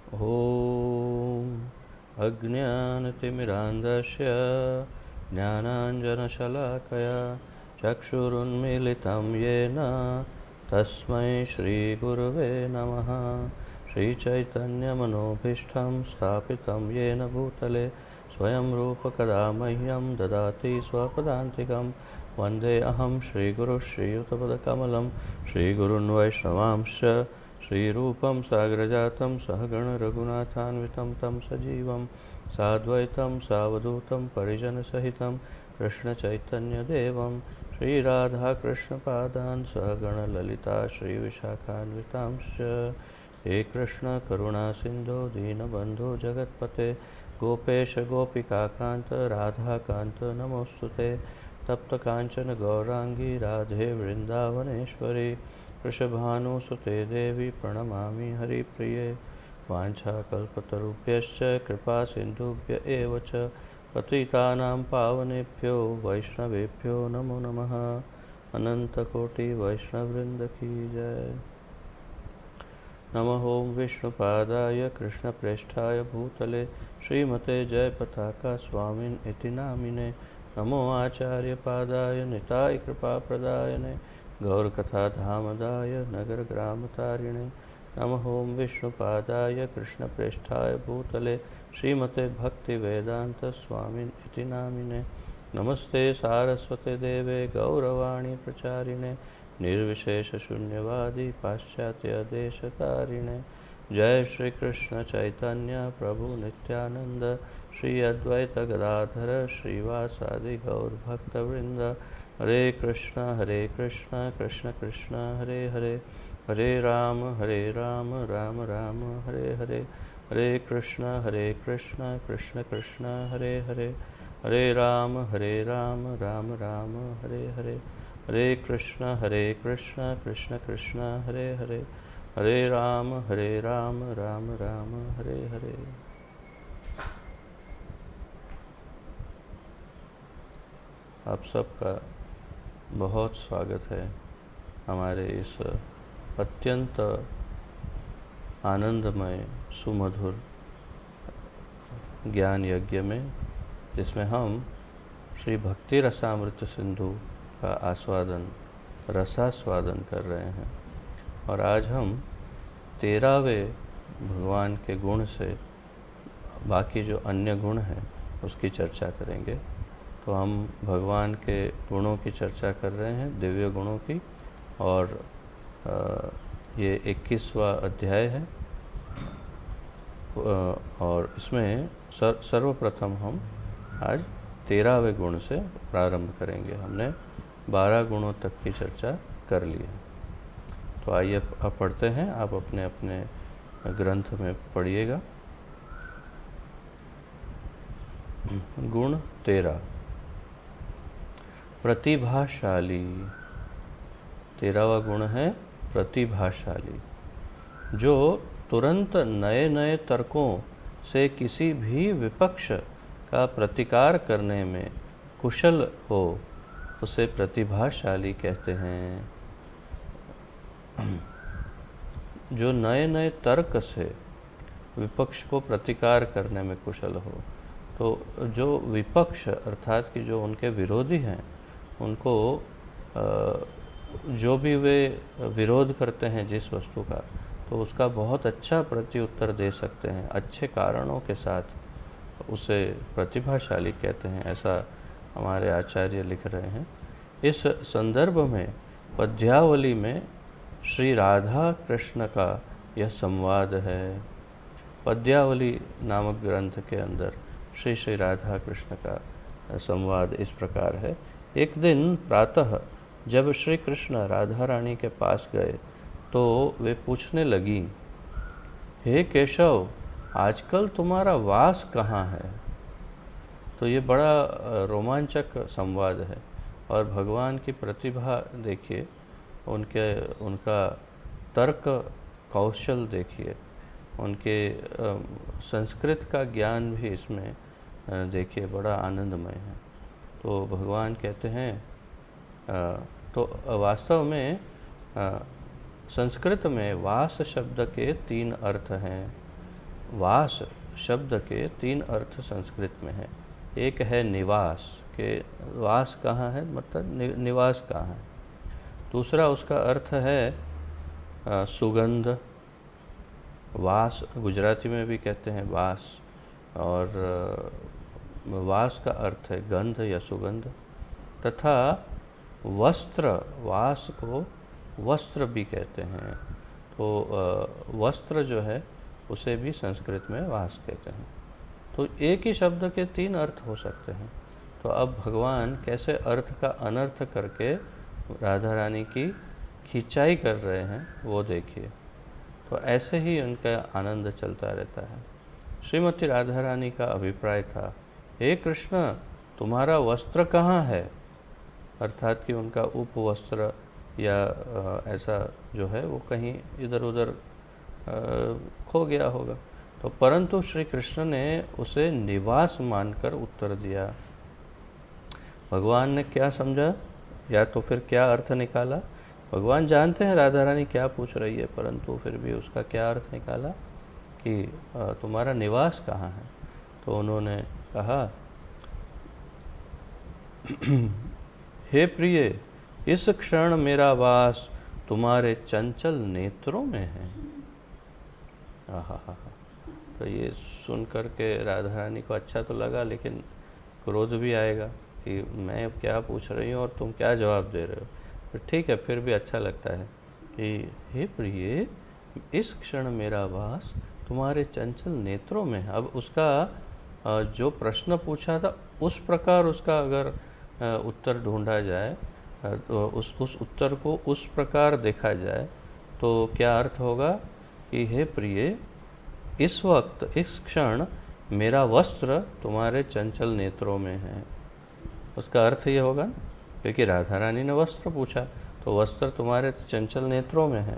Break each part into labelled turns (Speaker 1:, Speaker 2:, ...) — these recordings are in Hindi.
Speaker 1: ॐ अज्ञानतिमिरान्धस्य ज्ञानाञ्जनशलाकया चक्षुरुन्मीलितं येन तस्मै श्रीगुरुवे नमः। श्रीचैतन्यमनोभीष्टं स्थापितं येन भूतले स्वयं रूपकदा मह्यं ददाति स्वपदान्तिकं। वन्देऽहं श्रीगुरुः श्रीयुतपदकमलं श्रीगुरून् वैष्णवांश्च श्रीरूपं साग्रजातं सहगण रघुनाथान्वितं तं सजीवं साद्वैतं सावधूतं परिजनसहितं कृष्णचैतन्यदेवं श्रीराधाकृष्णपादान् सहगण ललिता श्रीविशाखान्वितांश्च। हे कृष्ण करुणा सिन्धो दीनबन्धो जगत्पते गोपेश गोपिकान्त राधाकान्त नमोऽस्तुते। तप्त कांचन गौरांगी राधे वृंदावनेश्वरी वृषभानुसुते देवी प्रणमामि हरिप्रिये। वाञ्छाकल्पतरुभ्यश्च कृपा सिन्धुभ्य एव च पतितानां पावनेभ्यो वैष्णवेभ्यो नमो नमः। अनंतकोटि वैष्णववृंद की जय। नमः ओं विष्णुपादाय कृष्णप्रेष्ठाय भूतले श्रीमते जयपताका स्वामिन् इति नामिने। नमो आचार्यपादाय निताय कृपाप्रदायने गौरकथाधामदाय नगरग्रामतारिणे। नमः ओं विष्णुपादाय कृष्णप्रेष्ठाय भूतले श्रीमते भक्तिवेदांत स्वामिन् इति नामिने। नमस्ते सारस्वते देवे गौरवाणी प्रचारिणे निर्विशेषशून्यवादी पाश्चात्यदेशतारिणे। जय श्री कृष्ण चैतन्य प्रभु नित्यानंद श्री अद्वैत गदाधर श्रीवासादि गौरभक्तवृंद। हरे कृष्ण कृष्ण कृष्ण हरे हरे हरे राम राम राम हरे हरे। हरे कृष्ण कृष्ण कृष्ण हरे हरे हरे राम राम राम हरे हरे। हरे कृष्ण कृष्ण कृष्ण हरे हरे हरे राम राम राम हरे हरे। आप सबका बहुत स्वागत है हमारे इस अत्यंत आनंदमय सुमधुर ज्ञान यज्ञ में, जिसमें हम श्री भक्ति रसामृत सिंधु का रसास्वादन कर रहे हैं। और आज हम 13वें भगवान के गुण से बाकी जो अन्य गुण हैं उसकी चर्चा करेंगे। तो हम भगवान के गुणों की चर्चा कर रहे हैं, दिव्य गुणों की। और ये 21वां अध्याय है। और इसमें सर्वप्रथम हम आज 13वें गुण से प्रारंभ करेंगे। हमने 12 गुणों तक की चर्चा कर ली है। तो आइए अब पढ़ते हैं। आप अपने अपने ग्रंथ में पढ़िएगा। गुण 13 प्रतिभाशाली। 13वां गुण है प्रतिभाशाली, जो तुरंत नए नए तर्कों से किसी भी विपक्ष का प्रतिकार करने में कुशल हो, उसे प्रतिभाशाली कहते हैं। जो नए नए तर्क से विपक्ष को प्रतिकार करने में कुशल हो, तो जो विपक्ष अर्थात कि जो उनके विरोधी हैं, उनको जो भी वे विरोध करते हैं जिस वस्तु का, तो उसका बहुत अच्छा प्रत्युत्तर दे सकते हैं अच्छे कारणों के साथ, उसे प्रतिभाशाली कहते हैं। ऐसा हमारे आचार्य लिख रहे हैं। इस संदर्भ में पद्यावली में श्री राधा कृष्ण का यह संवाद है। पद्यावली नामक ग्रंथ के अंदर श्री श्री राधा कृष्ण का संवाद इस प्रकार है। एक दिन प्रातः जब श्री कृष्ण राधा रानी के पास गए तो वे पूछने लगी, हे केशव, आजकल तुम्हारा वास कहाँ है? तो ये बड़ा रोमांचक संवाद है। और भगवान की प्रतिभा देखिए, उनका तर्क कौशल देखिए, उनके संस्कृत का ज्ञान भी इसमें देखिए बड़ा आनंदमय है। तो भगवान कहते हैं, तो वास्तव में संस्कृत में वास शब्द के 3 अर्थ हैं। वास शब्द के तीन अर्थ संस्कृत में है। एक है निवास, के वास कहाँ है, मतलब निवास कहाँ है। दूसरा उसका अर्थ है सुगंध, वास गुजराती में भी कहते हैं वास, और वास का अर्थ है गंध या सुगंध। तथा वस्त्र, वास को वस्त्र भी कहते हैं, तो वस्त्र जो है उसे भी संस्कृत में वास कहते हैं। तो एक ही शब्द के तीन अर्थ हो सकते हैं। तो अब भगवान कैसे अर्थ का अनर्थ करके राधा रानी की खिंचाई कर रहे हैं वो देखिए। तो ऐसे ही उनका आनंद चलता रहता है। श्रीमती राधा रानी का अभिप्राय था, हे कृष्ण तुम्हारा वस्त्र कहाँ है, अर्थात कि उनका उपवस्त्र या ऐसा जो है वो कहीं इधर उधर खो गया होगा। तो परंतु श्री कृष्ण ने उसे निवास मानकर उत्तर दिया। भगवान ने क्या समझा या तो फिर क्या अर्थ निकाला, भगवान जानते हैं राधा रानी क्या पूछ रही है, परंतु फिर भी उसका क्या अर्थ निकाला कि तुम्हारा निवास कहाँ है। तो उन्होंने कहा, हे प्रिय इस क्षण मेरा वास तुम्हारे चंचल नेत्रों में है। आहा, तो ये सुन कर के राधा रानी को अच्छा तो लगा, लेकिन क्रोध भी आएगा कि मैं क्या पूछ रही हूँ और तुम क्या जवाब दे रहे हो। तो ठीक है, फिर भी अच्छा लगता है कि हे प्रिय इस क्षण मेरा वास तुम्हारे चंचल नेत्रों में है। अब उसका जो प्रश्न पूछा था उस प्रकार उसका अगर उत्तर ढूंढा जाए, तो उस उत्तर को उस प्रकार देखा जाए तो क्या अर्थ होगा कि हे प्रिय इस वक्त इस क्षण मेरा वस्त्र तुम्हारे चंचल नेत्रों में है। उसका अर्थ ये होगा क्योंकि राधा रानी ने वस्त्र पूछा, तो वस्त्र तुम्हारे चंचल नेत्रों में है,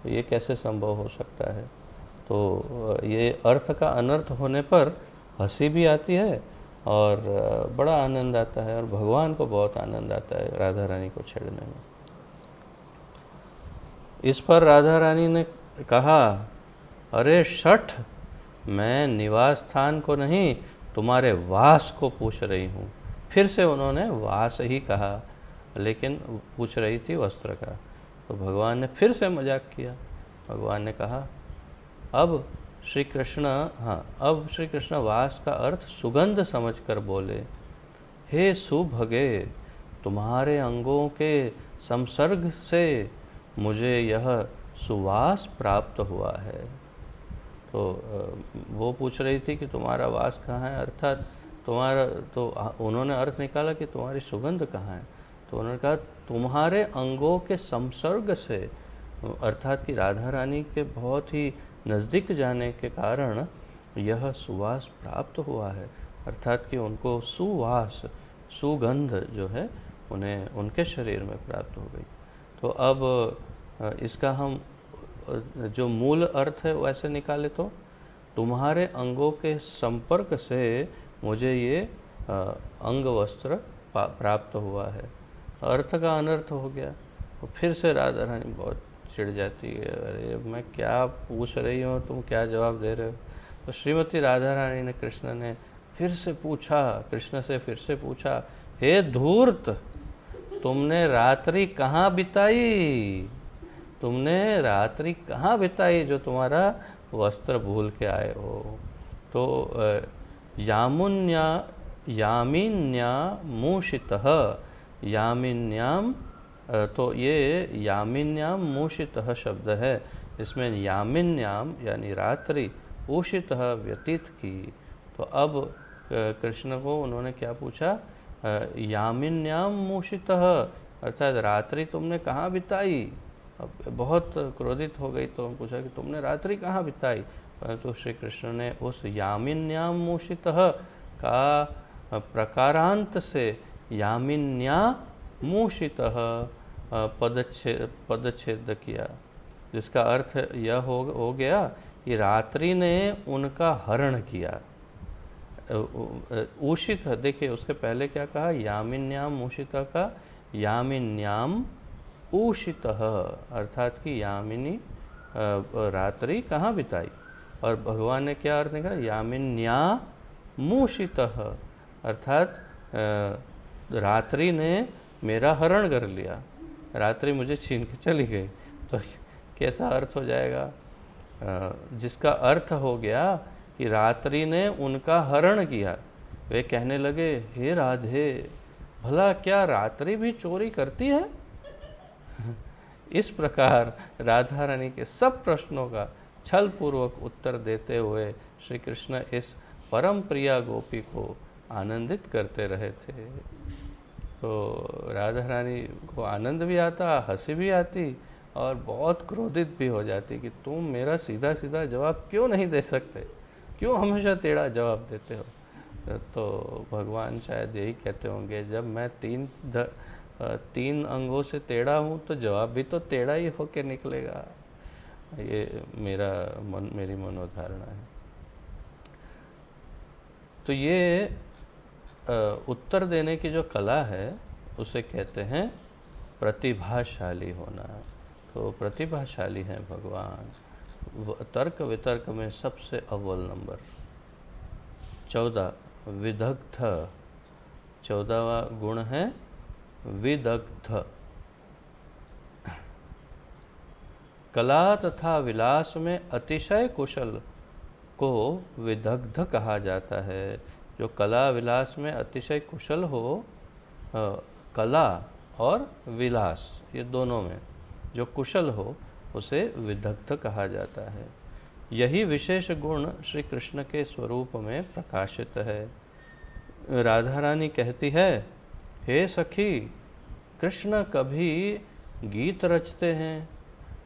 Speaker 1: तो ये कैसे संभव हो सकता है। तो ये अर्थ का अनर्थ होने पर हंसी भी आती है और बड़ा आनंद आता है, और भगवान को बहुत आनंद आता है राधा रानी को छेड़ने में। इस पर राधा रानी ने कहा, अरे शठ, मैं निवास स्थान को नहीं तुम्हारे वास को पूछ रही हूँ। फिर से उन्होंने वास ही कहा, लेकिन पूछ रही थी वस्त्र का। तो भगवान ने फिर से मजाक किया। भगवान ने कहा, अब श्री कृष्ण वास का अर्थ सुगंध समझकर बोले, हे सुभगे तुम्हारे अंगों के संसर्ग से मुझे यह सुवास प्राप्त हुआ है। तो वो पूछ रही थी कि तुम्हारा वास कहाँ है, अर्थात तुम्हारा, तो उन्होंने अर्थ निकाला कि तुम्हारी सुगंध कहाँ है। तो उन्होंने कहा तुम्हारे अंगों के संसर्ग से, अर्थात कि राधा रानी के बहुत ही नज़दीक जाने के कारण यह सुवास प्राप्त हुआ है, अर्थात कि उनको सुवास सुगंध जो है उन्हें उनके शरीर में प्राप्त हो गई। तो अब इसका हम जो मूल अर्थ है वैसे निकाले तो तुम्हारे अंगों के संपर्क से मुझे ये अंग वस्त्र प्राप्त हुआ है। अर्थ का अनर्थ हो गया। तो फिर से राधा रानी बहुत चिढ़ जाती है, अरे मैं क्या पूछ रही हूँ, तुम क्या जवाब दे रहे हो। तो श्रीमती राधा रानी ने कृष्ण से फिर से पूछा, हे धूर्त, तुमने रात्रि कहाँ बिताई, जो तुम्हारा वस्त्र भूल के आए हो। तो यामिन्या मूषितः, यामिन्याम, तो ये यामिन्याम मूषितः शब्द है, इसमें यामिन्याम यानी रात्रि, उषितः व्यतीत की। तो अब कृष्ण को उन्होंने क्या पूछा, यामिन्याम मूषितः, अर्थात रात्रि तुमने कहाँ बिताई। अब बहुत क्रोधित हो गई तो पूछा कि तुमने रात्रि कहाँ बिताई। परंतु श्री कृष्ण ने उस यामिन्याम मूषितः का प्रकारांत से यामिन्या मूषितः पदच्छेद किया, जिसका अर्थ यह हो गया कि रात्रि ने उनका हरण किया। उषित, देखिए उसके पहले क्या कहा, यामिन्याम मूषितः का यामिन्याम उषितः, अर्थात कि यामिनी रात्रि कहाँ बिताई। और भगवान ने क्या अर्थ निकाला, यामिन्या मूषितः, अर्थात रात्रि ने मेरा हरण कर लिया, रात्रि मुझे छीन के चली गई। तो कैसा अर्थ हो जाएगा, जिसका अर्थ हो गया कि रात्रि ने उनका हरण किया। वे कहने लगे, हे राधे, भला क्या रात्रि भी चोरी करती है? इस प्रकार राधा रानी के सब प्रश्नों का छल पूर्वक उत्तर देते हुए श्री कृष्ण इस परम प्रिया गोपी को आनंदित करते रहे थे। तो राधा रानी को आनंद भी आता, हंसी भी आती और बहुत क्रोधित भी हो जाती कि तुम मेरा सीधा सीधा जवाब क्यों नहीं दे सकते, क्यों हमेशा टेढ़ा जवाब देते हो। तो भगवान शायद यही कहते होंगे, जब मैं तीन अंगों से टेढ़ा हूँ तो जवाब भी तो टेढ़ा ही होके निकलेगा। ये मेरी मनोधारणा है। तो ये उत्तर देने की जो कला है उसे कहते हैं प्रतिभाशाली होना। तो प्रतिभाशाली हैं भगवान, तर्क वितर्क में सबसे अव्वल नंबर। 14 विदग्ध, 14वां गुण है विदग्ध। कला तथा विलास में अतिशय कुशल को विदग्ध कहा जाता है। जो कला विलास में अतिशय कुशल हो, कला और विलास ये दोनों में जो कुशल हो उसे विदग्ध कहा जाता है। यही विशेष गुण श्री कृष्ण के स्वरूप में प्रकाशित है। राधा रानी कहती है, हे सखी, कृष्ण कभी गीत रचते हैं,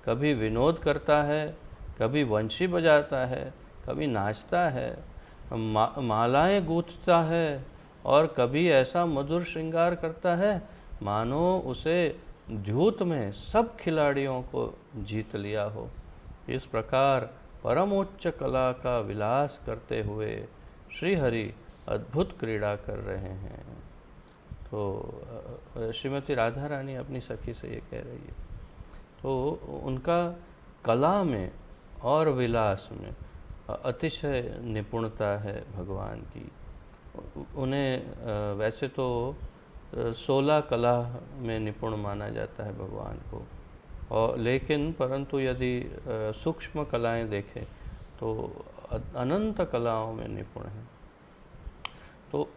Speaker 1: कभी विनोद करता है, कभी वंशी बजाता है, कभी नाचता है, मालाएं गूंथता है और कभी ऐसा मधुर श्रृंगार करता है मानो उसे द्यूत में सब खिलाड़ियों को जीत लिया हो। इस प्रकार परमोच्च कला का विलास करते हुए श्री हरि अद्भुत क्रीड़ा कर रहे हैं। तो श्रीमती राधा रानी अपनी सखी से ये कह रही है। तो उनका कला में और विलास में अतिशय निपुणता है भगवान की। उन्हें वैसे तो 16 कला में निपुण माना जाता है भगवान को, और लेकिन परंतु यदि सूक्ष्म कलाएं देखें तो अनंत कलाओं में निपुण हैं। तो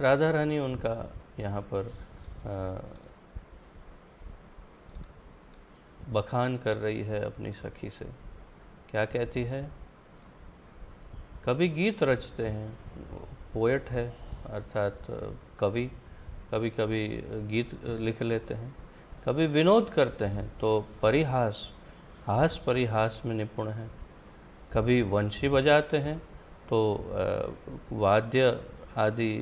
Speaker 1: राधा रानी उनका यहाँ पर बखान कर रही है अपनी सखी से। क्या कहती है, कभी गीत रचते हैं, पोएट है अर्थात कवि, कभी कभी गीत लिख लेते हैं, कभी विनोद करते हैं तो परिहास, हास परिहास में निपुण हैं, कभी वंशी बजाते हैं तो वाद्य आदि,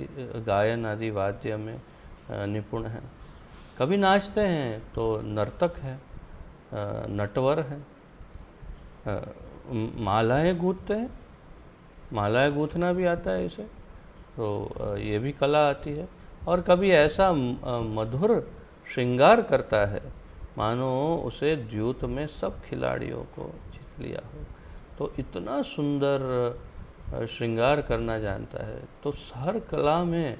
Speaker 1: गायन आदि वाद्य में निपुण हैं, कभी नाचते हैं तो नर्तक है, नटवर है, मालाएं गूंथते हैं, मालाएं गूंथना भी आता है इसे, तो ये भी कला आती है। और कभी ऐसा मधुर श्रृंगार करता है मानो उसे द्यूत में सब खिलाड़ियों को जीत लिया हो। तो इतना सुंदर श्रृंगार करना जानता है। तो हर कला में,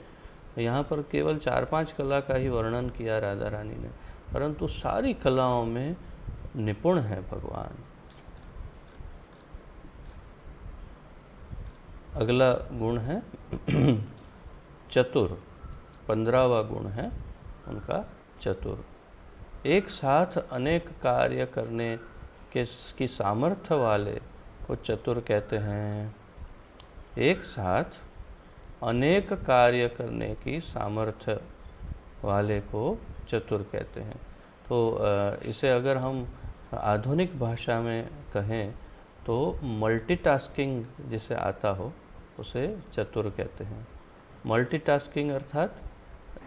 Speaker 1: यहाँ पर केवल 4-5 कला का ही वर्णन किया राधा रानी ने, परंतु सारी कलाओं में निपुण है भगवान। अगला गुण है चतुर, 15वां गुण है उनका चतुर। एक साथ अनेक कार्य करने की सामर्थ्य वाले को चतुर कहते हैं। एक साथ अनेक कार्य करने की सामर्थ्य वाले को चतुर कहते हैं। तो इसे अगर हम आधुनिक भाषा में कहें तो मल्टीटास्किंग जिसे आता हो उसे चतुर कहते हैं। मल्टीटास्किंग अर्थात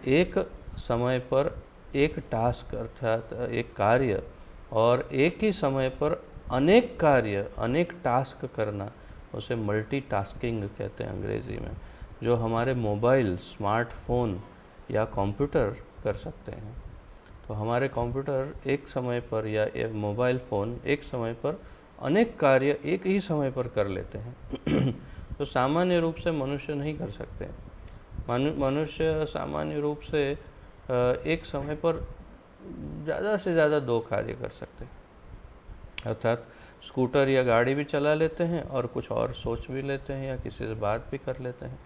Speaker 1: एक समय पर एक टास्क अर्थात एक कार्य और एक ही समय पर अनेक कार्य, अनेक टास्क करना, उसे मल्टीटास्किंग कहते हैं अंग्रेज़ी में। जो हमारे मोबाइल, स्मार्टफोन या कंप्यूटर कर सकते हैं। तो हमारे कंप्यूटर एक समय पर या मोबाइल फ़ोन एक समय पर अनेक कार्य एक ही समय पर कर लेते हैं तो सामान्य रूप से मनुष्य नहीं कर सकते। मनुष्य सामान्य रूप से एक समय पर ज़्यादा से ज़्यादा 2 कार्य कर सकते हैं, अर्थात स्कूटर या गाड़ी भी चला लेते हैं और कुछ और सोच भी लेते हैं या किसी से बात भी कर लेते हैं।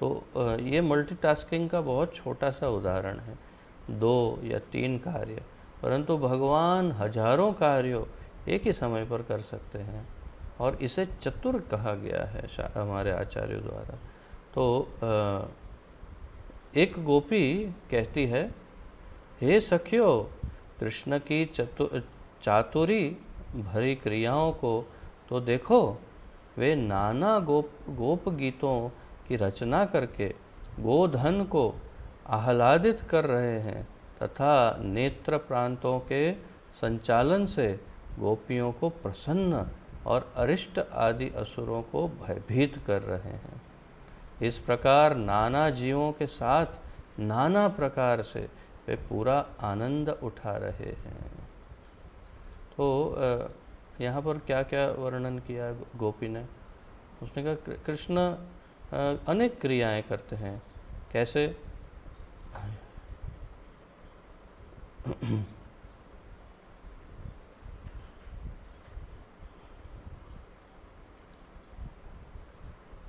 Speaker 1: तो ये मल्टीटास्किंग का बहुत छोटा सा उदाहरण है, 2 या 3 कार्य, परंतु भगवान हजारों कार्यों एक ही समय पर कर सकते हैं और इसे चतुर कहा गया है हमारे आचार्यों द्वारा। तो एक गोपी कहती है, हे सखियो, कृष्ण की चातुरी भरी क्रियाओं को तो देखो, वे नाना गोप गीतों की रचना करके गोधन को आह्लादित कर रहे हैं तथा नेत्र प्रांतों के संचालन से गोपियों को प्रसन्न और अरिष्ट आदि असुरों को भयभीत कर रहे हैं। इस प्रकार नाना जीवों के साथ नाना प्रकार से वे पूरा आनंद उठा रहे हैं। तो यहाँ पर क्या क्या वर्णन किया गोपी ने? उसने कहा कृष्ण अनेक क्रियाएं करते हैं। कैसे?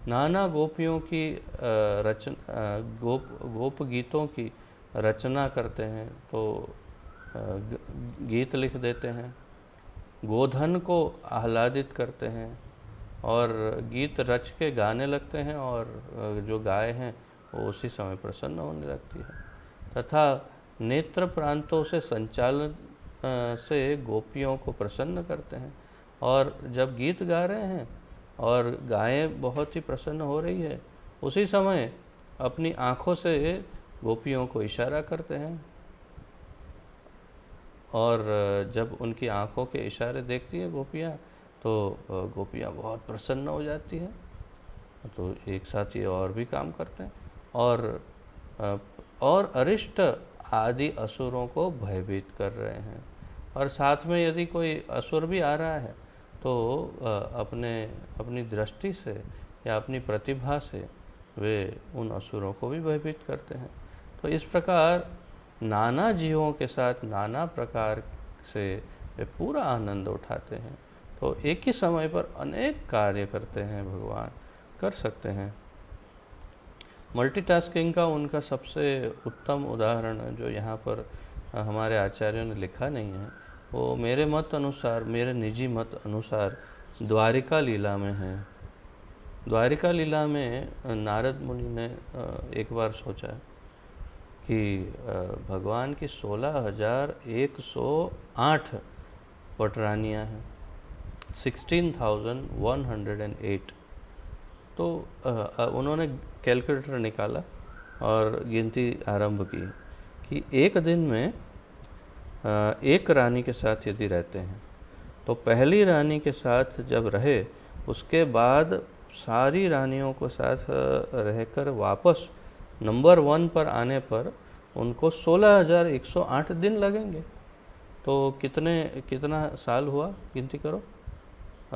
Speaker 1: नाना गोपियों की गोप गीतों की रचना करते हैं, तो गीत लिख देते हैं, गोधन को आह्लादित करते हैं और गीत रच के गाने लगते हैं और जो गाए हैं वो उसी समय प्रसन्न होने लगती है तथा नेत्र प्रांतों से संचालन से गोपियों को प्रसन्न करते हैं। और जब गीत गा रहे हैं और गायें बहुत ही प्रसन्न हो रही है, उसी समय अपनी आँखों से गोपियों को इशारा करते हैं और जब उनकी आँखों के इशारे देखती है गोपियाँ, तो गोपियाँ बहुत प्रसन्न हो जाती हैं। तो एक साथ ये और भी काम करते हैं और अरिष्ट आदि असुरों को भयभीत कर रहे हैं। और साथ में यदि कोई असुर भी आ रहा है तो अपनी दृष्टि से या अपनी प्रतिभा से वे उन असुरों को भी भयभीत करते हैं। तो इस प्रकार नाना जीवों के साथ नाना प्रकार से वे पूरा आनंद उठाते हैं। तो एक ही समय पर अनेक कार्य करते हैं, भगवान कर सकते हैं। मल्टीटास्किंग का उनका सबसे उत्तम उदाहरण जो यहाँ पर हमारे आचार्यों ने लिखा नहीं है, वो मेरे मत अनुसार, मेरे निजी मत अनुसार द्वारिका लीला में है। द्वारिका लीला में नारद मुनि ने एक बार सोचा कि भगवान की 16,108 पटरानियाँ हैं, 16,108। तो उन्होंने कैलकुलेटर निकाला और गिनती आरंभ की कि एक दिन में एक रानी के साथ यदि रहते हैं तो पहली रानी के साथ जब रहे, उसके बाद सारी रानियों के साथ रहकर वापस नंबर 1 पर आने पर उनको 16,108 दिन लगेंगे। तो कितना साल हुआ, गिनती करो।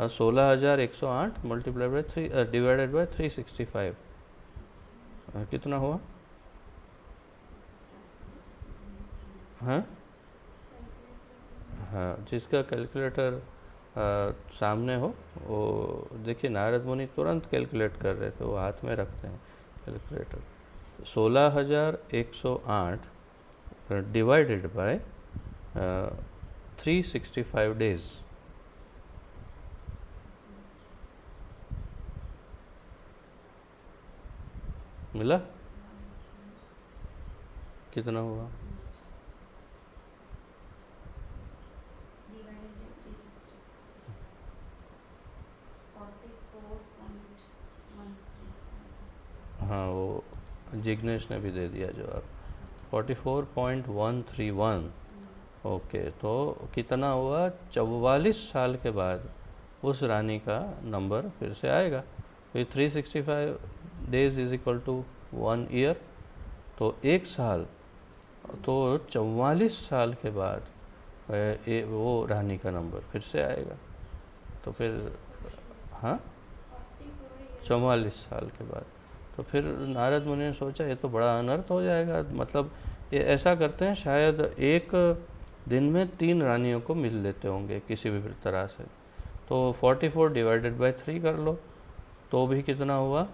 Speaker 1: 16,108 मल्टीप्लाई बाय 3 डिवाइडेड बाय 365 कितना हुआ? हाँ, जिसका कैलकुलेटर सामने हो वो देखिए। नारद मुनि तुरंत कैलकुलेट कर रहे थे, वो हाथ में रखते हैं कैलकुलेटर। 16,108 डिवाइडेड बाय 365 डेज, मिला? कितना हुआ? हाँ, वो जिग्नेश ने भी दे दिया जवाब, 44.131। ओके, तो कितना हुआ? 44 साल के बाद उस रानी का नंबर फिर से आएगा। तो 365 days is equal to 1 year, तो एक साल, तो 44 साल के बाद वो रानी का नंबर फिर से आएगा। तो फिर हाँ 44 साल के बाद। तो फिर नारद मुनि ने सोचा ये तो बड़ा अनर्थ हो जाएगा, मतलब ये ऐसा करते हैं शायद एक दिन में 3 रानियों को मिल लेते होंगे किसी भी तरह से। तो 44 डिवाइडेड बाय 3 कर लो तो भी कितना हुआ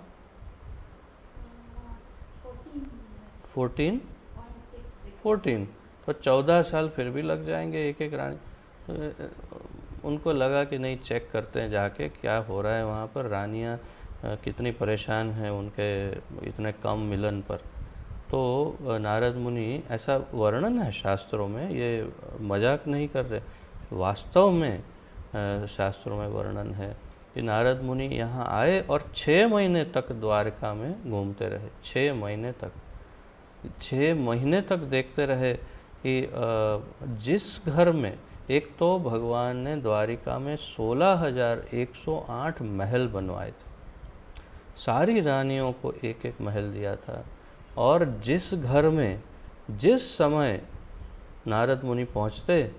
Speaker 1: 14 तो 14 साल फिर भी लग जाएंगे एक एक रानी। तो उनको लगा कि नहीं चेक करते हैं जाके क्या हो रहा है वहाँ पर, रानियाँ कितनी परेशान हैं उनके इतने कम मिलन पर। तो नारद मुनि, ऐसा वर्णन है शास्त्रों में, ये मजाक नहीं कर रहे, वास्तव में शास्त्रों में वर्णन है कि नारद मुनि यहाँ आए और 6 महीने तक द्वारका में घूमते रहे। 6 महीने तक, 6 महीने तक देखते रहे कि जिस घर में, एक तो भगवान ने द्वारिका में 16,108 महल बनवाए थे, सारी रानियों को एक एक महल दिया था, और जिस घर में जिस समय नारद मुनि पहुँचते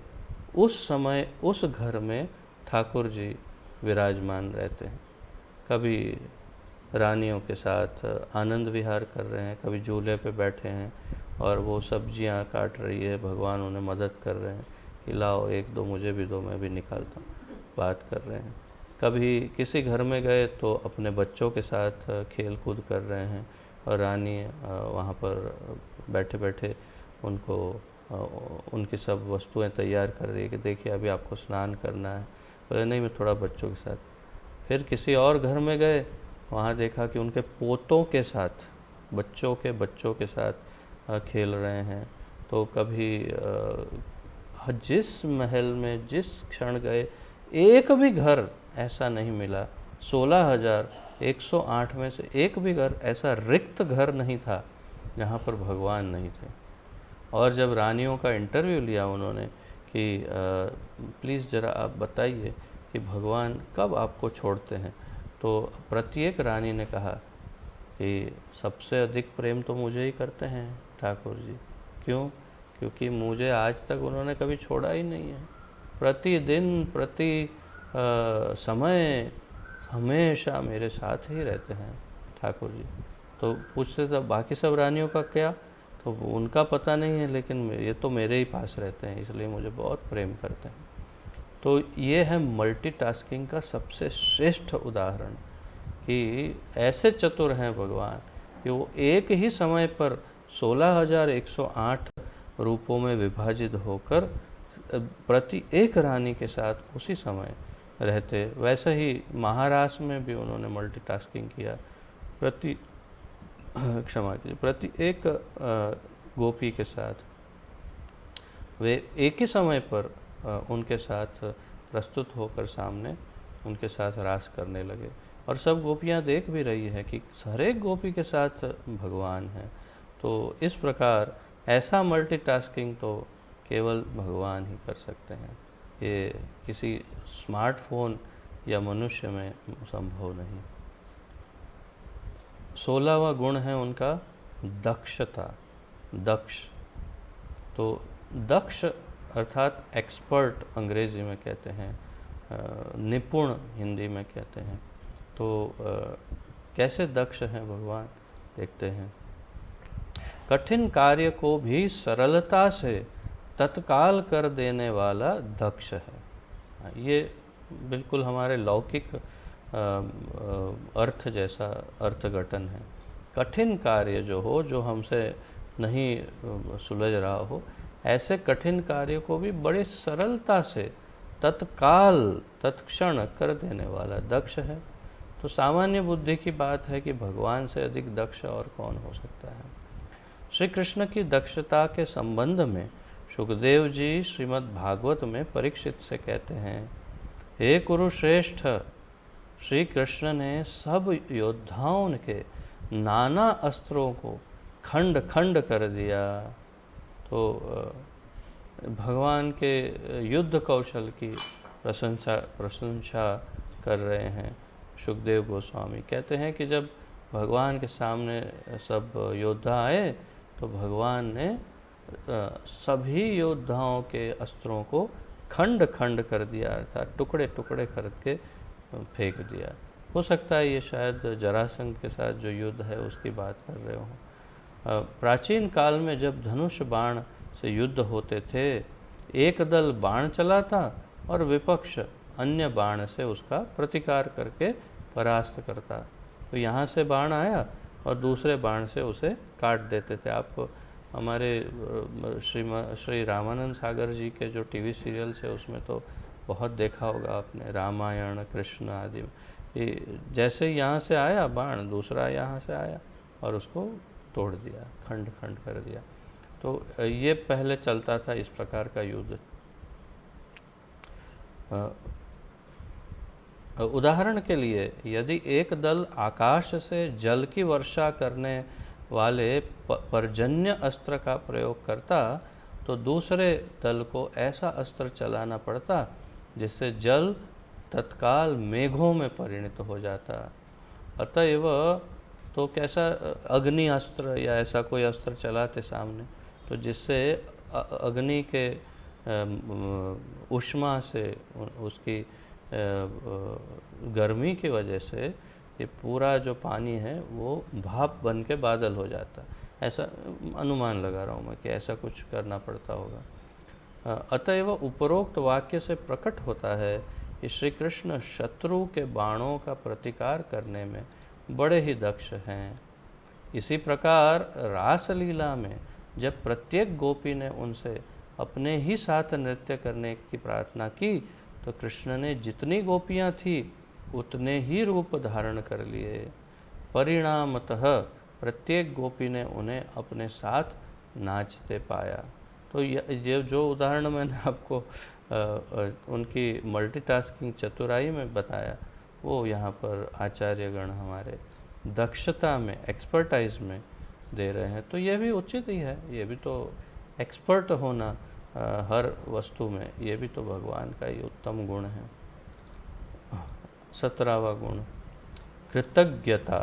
Speaker 1: उस समय उस घर में ठाकुर जी विराजमान रहते हैं। कभी रानियों के साथ आनंद विहार कर रहे हैं, कभी झूले पे बैठे हैं और वो सब्जियां काट रही है, भगवान उन्हें मदद कर रहे हैं कि लाओ एक दो मुझे भी दो, मैं भी निकालता हूँ, बात कर रहे हैं। कभी किसी घर में गए तो अपने बच्चों के साथ खेल कूद कर रहे हैं और रानी वहाँ पर बैठे बैठे उनको उनकी सब वस्तुएं तैयार कर रही है कि देखिए अभी आपको स्नान करना है, बोले नहीं मैं थोड़ा बच्चों के साथ। फिर किसी और घर में गए, वहाँ देखा कि उनके पोतों के साथ, बच्चों के साथ खेल रहे हैं। तो कभी जिस महल में जिस क्षण गए एक भी घर ऐसा नहीं मिला, 16,108 में से एक भी घर ऐसा रिक्त घर नहीं था जहाँ पर भगवान नहीं थे। और जब रानियों का इंटरव्यू लिया उन्होंने कि प्लीज़ ज़रा आप बताइए कि भगवान कब आपको छोड़ते हैं, तो प्रत्येक रानी ने कहा कि सबसे अधिक प्रेम तो मुझे ही करते हैं ठाकुर जी। क्यों? क्योंकि मुझे आज तक उन्होंने कभी छोड़ा ही नहीं है, प्रतिदिन प्रति समय हमेशा मेरे साथ ही रहते हैं ठाकुर जी। तो पूछते तब बाकी सब रानियों का क्या, तो उनका पता नहीं है, लेकिन ये तो मेरे ही पास रहते हैं इसलिए मुझे बहुत प्रेम करते हैं। तो ये है मल्टीटास्किंग का सबसे श्रेष्ठ उदाहरण कि ऐसे चतुर हैं भगवान कि वो एक ही समय पर 16,108 रूपों में विभाजित होकर प्रति एक रानी के साथ उसी समय रहते। वैसे ही महारास में भी उन्होंने मल्टीटास्किंग किया, क्षमा कीजिए, प्रति एक गोपी के साथ वे एक ही समय पर उनके साथ प्रस्तुत होकर सामने उनके साथ रास करने लगे। और सब गोपियाँ देख भी रही है कि हर एक गोपी के साथ भगवान है। तो इस प्रकार ऐसा मल्टीटास्किंग तो केवल भगवान ही कर सकते हैं, ये किसी स्मार्टफोन या मनुष्य में संभव नहीं। 16वां गुण है उनका दक्षता, दक्ष। तो दक्ष अर्थात एक्सपर्ट अंग्रेजी में कहते हैं, निपुण हिंदी में कहते हैं। तो कैसे दक्ष हैं भगवान, देखते हैं। कठिन कार्य को भी सरलता से तत्काल कर देने वाला दक्ष है। ये बिल्कुल हमारे लौकिक अर्थ जैसा अर्थघटन है। कठिन कार्य जो हो, जो हमसे नहीं सुलझ रहा हो, ऐसे कठिन कार्य को भी बड़ी सरलता से तत्काल तत्क्षण कर देने वाला दक्ष है। तो सामान्य बुद्धि की बात है कि भगवान से अधिक दक्ष और कौन हो सकता है। श्री कृष्ण की दक्षता के संबंध में सुखदेव जी श्रीमद् भागवत में परीक्षित से कहते हैं, हे कुरुश्रेष्ठ, श्री कृष्ण ने सब योद्धाओं के नाना अस्त्रों को खंड खंड कर दिया। तो भगवान के युद्ध कौशल की प्रशंसा कर रहे हैं सुखदेव गोस्वामी। कहते हैं कि जब भगवान के सामने सब योद्धा आए तो भगवान ने सभी योद्धाओं के अस्त्रों को खंड खंड कर दिया, अर्थात टुकड़े टुकड़े करके फेंक दिया। हो सकता है ये शायद जरासंध के साथ जो युद्ध है उसकी बात कर रहे हो। प्राचीन काल में जब धनुष बाण से युद्ध होते थे, एक दल बाण चलाता और विपक्ष अन्य बाण से उसका प्रतिकार करके परास्त करता। तो यहाँ से बाण आया और दूसरे बाण से उसे काट देते थे। आप हमारे श्री रामानंद सागर जी के जो टीवी सीरियल्स है उसमें तो बहुत देखा होगा आपने, रामायण, कृष्ण आदि। ये जैसे यहाँ से आया बाण, दूसरा यहाँ से आया और उसको तोड़ दिया, खंड खंड कर दिया। तो ये पहले चलता था इस प्रकार का युद्ध। उदाहरण के लिए, यदि एक दल आकाश से जल की वर्षा करने वाले पर्जन्य अस्त्र का प्रयोग करता, तो दूसरे दल को ऐसा अस्त्र चलाना पड़ता जिससे जल तत्काल मेघों में परिणत हो जाता। अतएव तो कैसा अग्नि अस्त्र या ऐसा कोई अस्त्र चलाते सामने, तो जिससे अग्नि के ऊष्मा से, उसकी गर्मी की वजह से ये पूरा जो पानी है वो भाप बन के बादल हो जाता। ऐसा अनुमान लगा रहा हूँ मैं कि ऐसा कुछ करना पड़ता होगा। अतएव उपरोक्त वाक्य से प्रकट होता है कि श्री कृष्ण शत्रु के बाणों का प्रतिकार करने में बड़े ही दक्ष हैं। इसी प्रकार रासलीला में जब प्रत्येक गोपी ने उनसे अपने ही साथ नृत्य करने की प्रार्थना की, तो कृष्ण ने जितनी गोपियाँ थी उतने ही रूप धारण कर लिए। परिणामतः प्रत्येक गोपी ने उन्हें अपने साथ नाचते पाया। तो ये जो उदाहरण मैंने आपको उनकी मल्टीटास्किंग चतुराई में बताया, वो यहाँ पर आचार्यगण हमारे दक्षता में, एक्सपर्टाइज में दे रहे हैं। तो ये भी उचित ही है, ये भी तो एक्सपर्ट होना हर वस्तु में, ये भी तो भगवान का ही उत्तम गुण है। 17वां गुण कृतज्ञता,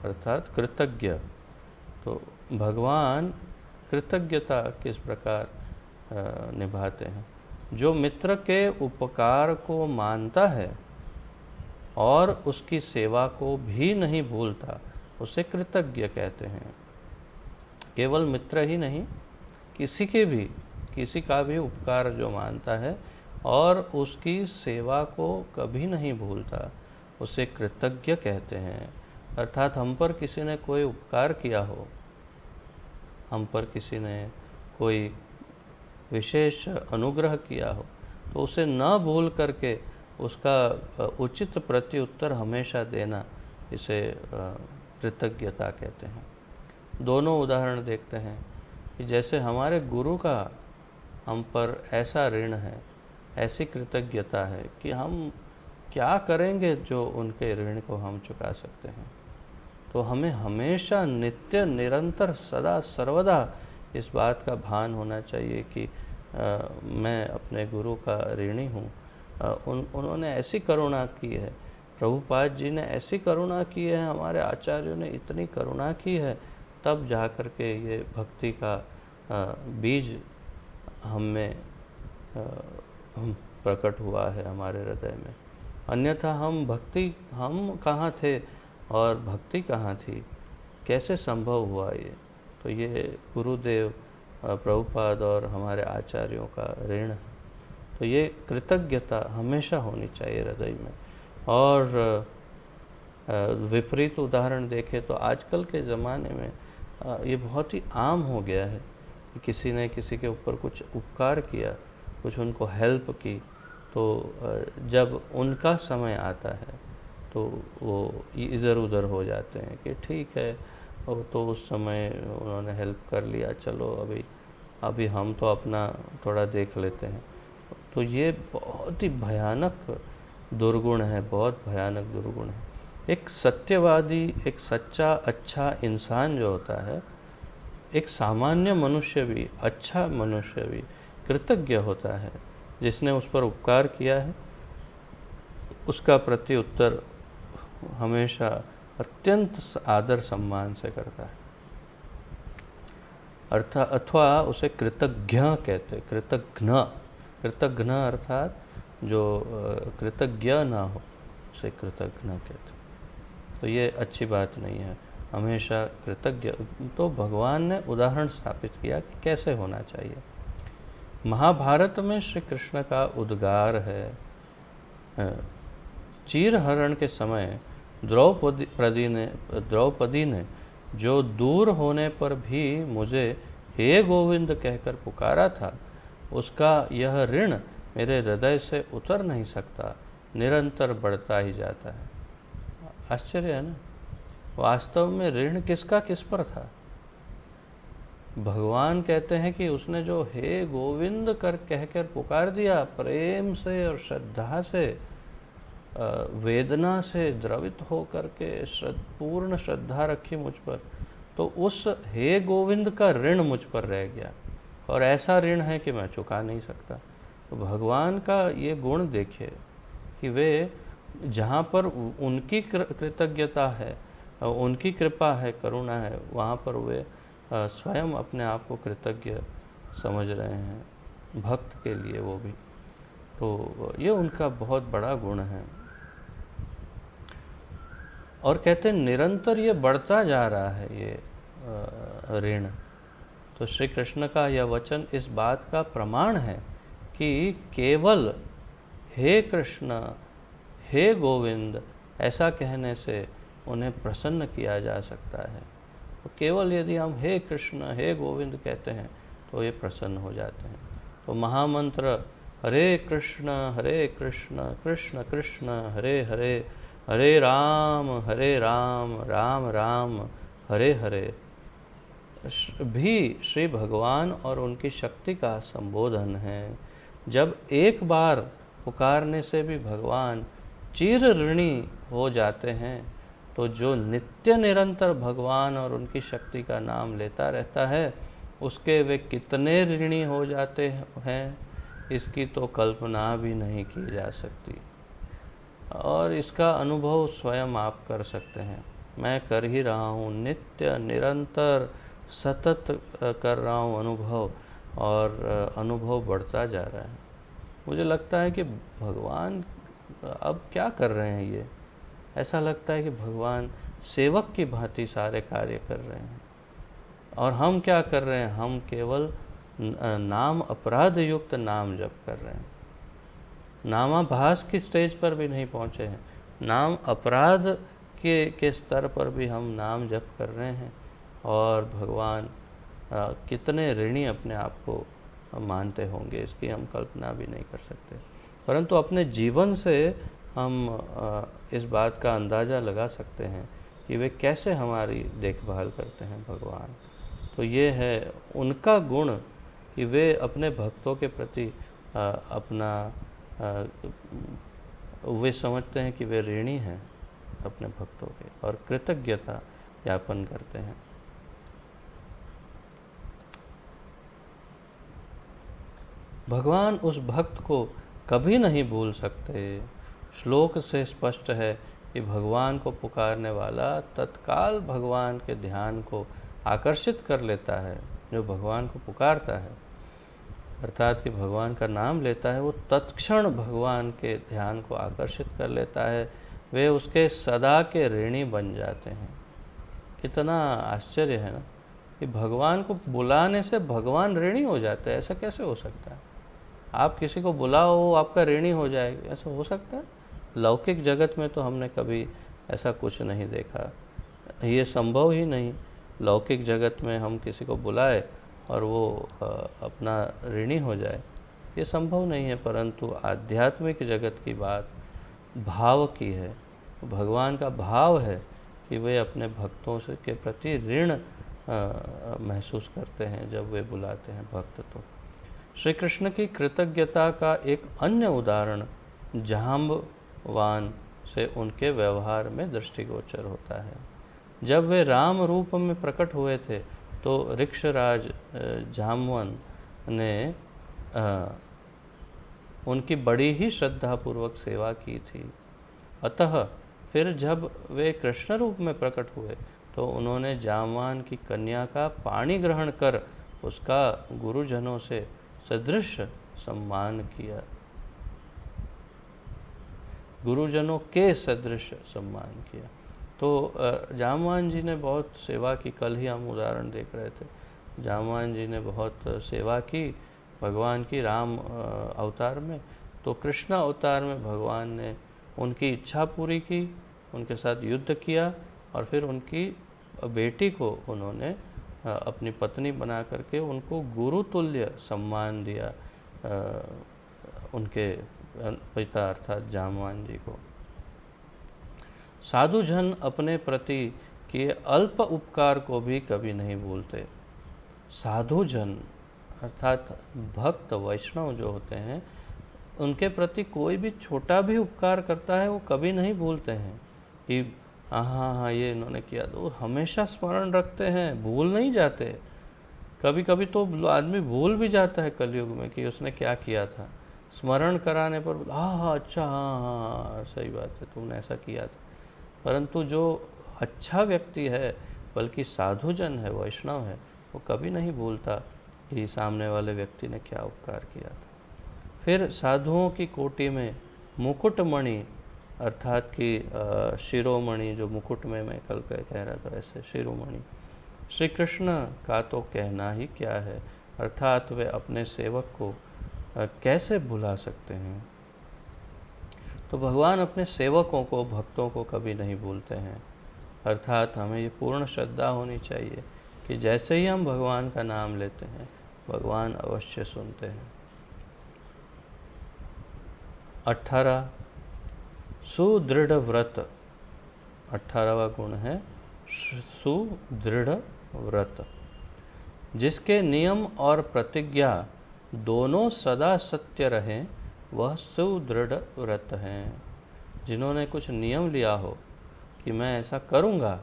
Speaker 1: अर्थात कृतज्ञ। तो भगवान कृतज्ञता किस प्रकार निभाते हैं? जो मित्र के उपकार को मानता है और उसकी सेवा को भी नहीं भूलता, उसे कृतज्ञ कहते हैं। केवल मित्र ही नहीं, किसी का भी उपकार जो मानता है और उसकी सेवा को कभी नहीं भूलता, उसे कृतज्ञ कहते हैं। अर्थात हम पर किसी ने कोई उपकार किया हो, हम पर किसी ने कोई विशेष अनुग्रह किया हो, तो उसे न भूल करके उसका उचित प्रत्युत्तर हमेशा देना, इसे कृतज्ञता कहते हैं। दोनों उदाहरण देखते हैं कि जैसे हमारे गुरु का हम पर ऐसा ऋण है, ऐसी कृतज्ञता है कि हम क्या करेंगे जो उनके ऋण को हम चुका सकते हैं। तो हमें हमेशा नित्य निरंतर सदा सर्वदा इस बात का भान होना चाहिए कि मैं अपने गुरु का ऋणी हूँ। उन्होंने ऐसी करुणा की है, प्रभुपाद जी ने ऐसी करुणा की है, हमारे आचार्यों ने इतनी करुणा की है, तब जा कर के ये भक्ति का बीज हम में प्रकट हुआ है हमारे हृदय में। अन्यथा हम कहाँ थे और भक्ति कहाँ थी, कैसे संभव हुआ ये? तो ये गुरुदेव, प्रभुपाद और हमारे आचार्यों का ऋण है। तो ये कृतज्ञता हमेशा होनी चाहिए हृदय में। और विपरीत उदाहरण देखें तो आजकल के ज़माने में ये बहुत ही आम हो गया है कि किसी ने किसी के ऊपर कुछ उपकार किया, कुछ उनको हेल्प की, तो जब उनका समय आता है तो वो इधर उधर हो जाते हैं कि ठीक है, तो उस समय उन्होंने हेल्प कर लिया, चलो अभी हम तो अपना थोड़ा देख लेते हैं। तो ये बहुत ही भयानक दुर्गुण है, बहुत भयानक दुर्गुण है। एक सत्यवादी, एक सच्चा अच्छा इंसान जो होता है, एक सामान्य मनुष्य भी, अच्छा मनुष्य भी कृतज्ञ होता है। जिसने उस पर उपकार किया है उसका प्रत्युत्तर हमेशा अत्यंत आदर सम्मान से करता है, अथवा उसे कृतज्ञ कहते, कृतज्ञ। कृतघ्न अर्थात जो कृतज्ञ ना हो उसे कृतघ्न कहते हैं। तो ये अच्छी बात नहीं है, हमेशा कृतज्ञ। तो भगवान ने उदाहरण स्थापित किया कि कैसे होना चाहिए। महाभारत में श्री कृष्ण का उद्गार है, चीरहरण के समय द्रौपदी ने जो दूर होने पर भी मुझे हे गोविंद कहकर पुकारा था, उसका यह ऋण मेरे हृदय से उतर नहीं सकता, निरंतर बढ़ता ही जाता है। आश्चर्य है ना। वास्तव में ऋण किसका किस पर था? भगवान कहते हैं कि उसने जो हे गोविंद कर कहकर पुकार दिया, प्रेम से और श्रद्धा से, वेदना से द्रवित होकर के पूर्ण श्रद्धा रखी मुझ पर, तो उस हे गोविंद का ऋण मुझ पर रह गया, और ऐसा ऋण है कि मैं चुका नहीं सकता। तो भगवान का ये गुण देखिए कि वे जहाँ पर उनकी कृतज्ञता है, उनकी कृपा है, करुणा है, वहाँ पर वे स्वयं अपने आप को कृतज्ञ समझ रहे हैं, भक्त के लिए वो भी। तो ये उनका बहुत बड़ा गुण है। और कहते हैं निरंतर ये बढ़ता जा रहा है ये ऋण। तो श्री कृष्ण का यह वचन इस बात का प्रमाण है कि केवल हे कृष्ण, हे गोविंद ऐसा कहने से उन्हें प्रसन्न किया जा सकता है। तो केवल यदि हम हे कृष्ण, हे गोविंद कहते हैं तो ये प्रसन्न हो जाते हैं। तो महामंत्र हरे कृष्ण, कृष्ण कृष्ण, हरे हरे, हरे राम, राम राम, हरे हरे भी श्री भगवान और उनकी शक्ति का संबोधन है। जब एक बार पुकारने से भी भगवान चिर ऋणी हो जाते हैं, तो जो नित्य निरंतर भगवान और उनकी शक्ति का नाम लेता रहता है, उसके वे कितने ऋणी हो जाते हैं, इसकी तो कल्पना भी नहीं की जा सकती। और इसका अनुभव स्वयं आप कर सकते हैं। मैं कर ही रहा हूँ, नित्य निरंतर सतत कर रहा हूँ अनुभव, और अनुभव बढ़ता जा रहा है। मुझे लगता है कि भगवान अब क्या कर रहे हैं ये, ऐसा लगता है कि भगवान सेवक की भांति सारे कार्य कर रहे हैं, और हम क्या कर रहे हैं, हम केवल नाम अपराध युक्त नाम जप कर रहे हैं। नामाभास की स्टेज पर भी नहीं पहुँचे हैं, नाम अपराध के स्तर पर भी हम नाम जप कर रहे हैं। और भगवान कितने ऋणी अपने आप को मानते होंगे, इसकी हम कल्पना भी नहीं कर सकते। परंतु अपने जीवन से हम इस बात का अंदाज़ा लगा सकते हैं कि वे कैसे हमारी देखभाल करते हैं भगवान। तो ये है उनका गुण कि वे अपने भक्तों के प्रति वे समझते हैं कि वे ऋणी हैं अपने भक्तों के, और कृतज्ञता ज्ञापन करते हैं। भगवान उस भक्त को कभी नहीं भूल सकते। श्लोक से स्पष्ट है कि भगवान को पुकारने वाला तत्काल भगवान के ध्यान को आकर्षित कर लेता है। जो भगवान को पुकारता है, अर्थात कि भगवान का नाम लेता है, वो तत्क्षण भगवान के ध्यान को आकर्षित कर लेता है। वे उसके सदा के ऋणी बन जाते हैं। कितना आश्चर्य है ना कि भगवान को बुलाने से भगवान ऋणी हो जाते हैं। ऐसा कैसे हो सकता है? आप किसी को बुलाओ, वो आपका ऋणी हो जाएगा, ऐसा हो सकता है? लौकिक जगत में तो हमने कभी ऐसा कुछ नहीं देखा, ये संभव ही नहीं। लौकिक जगत में हम किसी को बुलाए और वो अपना ऋणी हो जाए, ये संभव नहीं है। परंतु आध्यात्मिक जगत की बात भाव की है। भगवान का भाव है कि वे अपने भक्तों से के प्रति ऋण महसूस करते हैं जब वे बुलाते हैं भक्त। तो श्री कृष्ण की कृतज्ञता का एक अन्य उदाहरण जाम्बवान से उनके व्यवहार में दृष्टिगोचर होता है। जब वे राम रूप में प्रकट हुए थे तो ऋक्षराज जाम्बवन ने उनकी बड़ी ही श्रद्धापूर्वक सेवा की थी। अतः फिर जब वे कृष्ण रूप में प्रकट हुए तो उन्होंने जाम्बवान की कन्या का पाणी ग्रहण कर उसका गुरुजनों से सदृश सम्मान किया, गुरुजनों के सदृश सम्मान किया। तो जामवान जी ने बहुत सेवा की। कल ही हम उदाहरण देख रहे थे, जामवान जी ने बहुत सेवा की भगवान की राम अवतार में। तो कृष्ण अवतार में भगवान ने उनकी इच्छा पूरी की, उनके साथ युद्ध किया और फिर उनकी बेटी को उन्होंने अपनी पत्नी बना करके उनको गुरु तुल्य सम्मान दिया, उनके पिता अर्थात जामवान जी को। साधु जन अपने प्रति किए अल्प उपकार को भी कभी नहीं भूलते। साधु जन अर्थात भक्त वैष्णव जो होते हैं, उनके प्रति कोई भी छोटा भी उपकार करता है वो कभी नहीं भूलते हैं कि हाँ हाँ हाँ ये इन्होंने किया, तो हमेशा स्मरण रखते हैं, भूल नहीं जाते। कभी कभी तो आदमी भूल भी जाता है कलयुग में कि उसने क्या किया था, स्मरण कराने पर हाँ हाँ अच्छा हाँ हाँ सही बात है तुमने ऐसा किया था। परंतु जो अच्छा व्यक्ति है, बल्कि साधुजन है, वैष्णव है, वो कभी नहीं भूलता कि सामने वाले व्यक्ति ने क्या उपकार किया था। फिर साधुओं की कोटि में मुकुटमणि अर्थात कि शिरोमणि, जो मुकुट में मैं कल कह रहा था ऐसे शिरोमणि, श्री कृष्ण का तो कहना ही क्या है। अर्थात वे अपने सेवक को कैसे भुला सकते हैं। तो भगवान अपने सेवकों को, भक्तों को कभी नहीं भूलते हैं। अर्थात हमें ये पूर्ण श्रद्धा होनी चाहिए कि जैसे ही हम भगवान का नाम लेते हैं, भगवान अवश्य सुनते हैं। 18 सुदृढ़ व्रत, 18वां गुण है सुदृढ़ व्रत। जिसके नियम और प्रतिज्ञा दोनों सदा सत्य रहें, वह सुदृढ़ व्रत हैं। जिन्होंने कुछ नियम लिया हो कि मैं ऐसा करूँगा,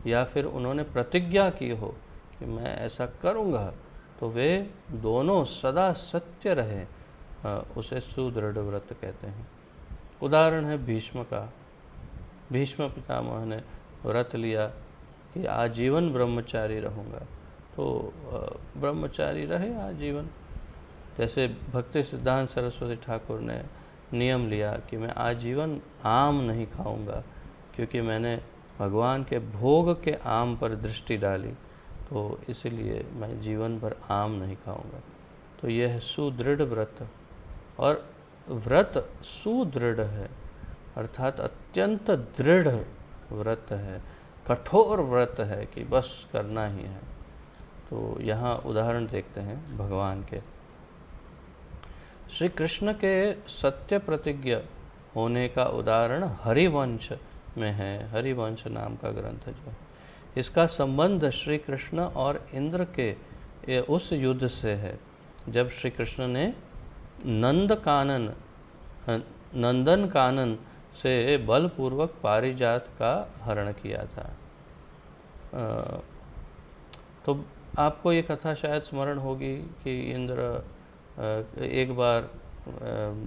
Speaker 1: या फिर उन्होंने प्रतिज्ञा की हो कि मैं ऐसा करूँगा, तो वे दोनों सदा सत्य रहे, उसे सुदृढ़ व्रत कहते हैं। उदाहरण है भीष्म का। भीष्म पितामह ने व्रत लिया कि आजीवन ब्रह्मचारी रहूँगा, तो ब्रह्मचारी रहे आजीवन। जैसे भक्ति सिद्धांत सरस्वती ठाकुर ने नियम लिया कि मैं आजीवन आम नहीं खाऊंगा, क्योंकि मैंने भगवान के भोग के आम पर दृष्टि डाली, तो इसलिए मैं जीवन भर आम नहीं खाऊंगा। तो यह है सुदृढ़ व्रत। और व्रत सुदृढ़ है, अर्थात अत्यंत दृढ़ व्रत है, कठोर व्रत है कि बस करना ही है। तो यहाँ उदाहरण देखते हैं भगवान के। श्री कृष्ण के सत्य प्रतिज्ञ होने का उदाहरण हरिवंश में है। हरिवंश नाम का ग्रंथ जो है, इसका संबंध श्री कृष्ण और इंद्र के उस युद्ध से है जब श्री कृष्ण ने नंदन कानन से बलपूर्वक पारिजात का हरण किया था। तो आपको ये कथा शायद स्मरण होगी कि इंद्र एक बार